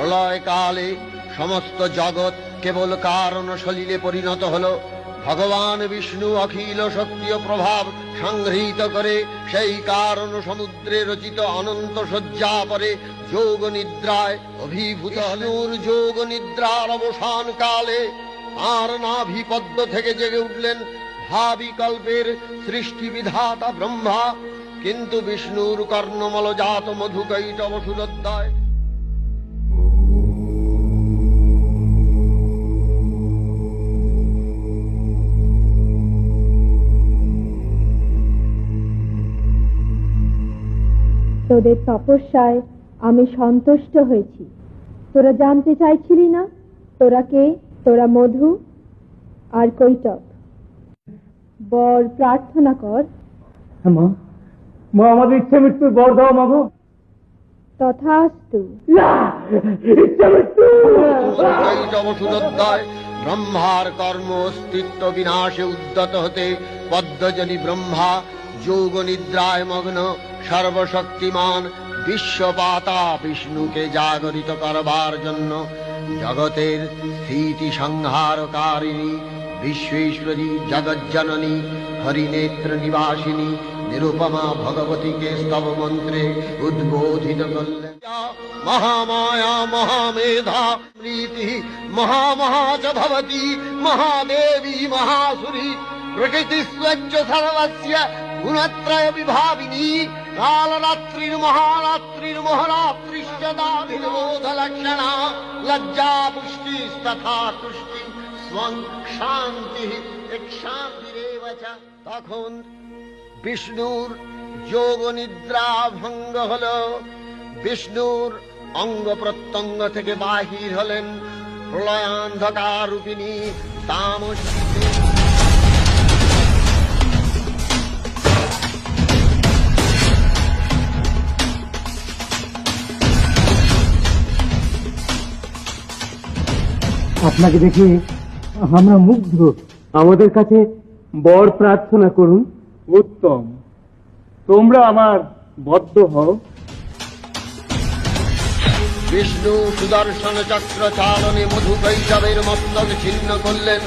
প্রলয়কালে সমস্ত জগৎ কেবল কারণ সলিলে পরিণত হলো। ভগবান বিষ্ণু অখিল শক্তি ও প্রভাব সংগৃহীত করে সেই কারণ সমুদ্রে রচিত অনন্ত শয্যা পরে যোগ নিদ্রায় অভিভূত হলুর। যোগ নিদ্রার অবসান কালে আর নাভিপদ্ম থেকে জেগে উঠলেন ভাবি কল্পের সৃষ্টি বিধাতা ব্রহ্মা। কিন্তু বিষ্ণুর কর্ণমলজাত মধুকৈটব সুরোদ্দয় তোদের তপস্যায় আমি সন্তুষ্ট হয়েছি। তোরা জানতে চাইছিলি না তোরা কে? তোরা মধু আর কৈটব। বর প্রার্থনা কর। মা, মা আমাদের ইচ্ছে মৃত্যুর বর দাও মা গো। তথাস্তু। সুরোদ্দয় ব্রহ্মার কর্ম অস্তিত্ব বিনাশে উদ্যত হতে পদ্মজনী ব্রহ্মা যোগ নিদ্রায় মগ্ন সর্বশক্তিমান বিশ্বপাতা বিষ্ণুকে জাগরিত করবার জন্য জগতের স্থিতি সংহারকারিণী বিশ্বেশ্বরী জগজ্জননী হরিনেত্র নিবাসিনী নিরুপমা ভগবতীকে স্তব মন্ত্রে উদ্বোধিত করলেন। মহামায়া মহামেধা নীতি মহামহা চ ভবতি মহাদেবী মহাসুরি প্রকৃতি স্বচ্ছ সর্বস্য গুণত্রয় বিভাবিনী কালরাত্রির মহারাত্রির মহারাত্রিশ্চ দাভির্বোধ লক্ষণা লজ্জা পুষ্টি তথা তুষ্টি স্বং শান্তি এক শান্তিরেব চ। তখন বিষ্ণুর যোগ নিদ্রা ভঙ্গ হল। বিষ্ণুর অঙ্গ প্রত্যঙ্গ থেকে বাহির হলেন প্রলয়ান্ধকার রূপিণী তামসী। আপনাকে দেখে আমরা মুগ্ধ। আমাদের কাছে বর প্রার্থনা করুন। উত্তম, তোমরা আমার বদ্ধ হও। বিষ্ণু সুদর্শন চক্র চালনে মধুকৈটবের মস্তক ছিন্ন করলেন।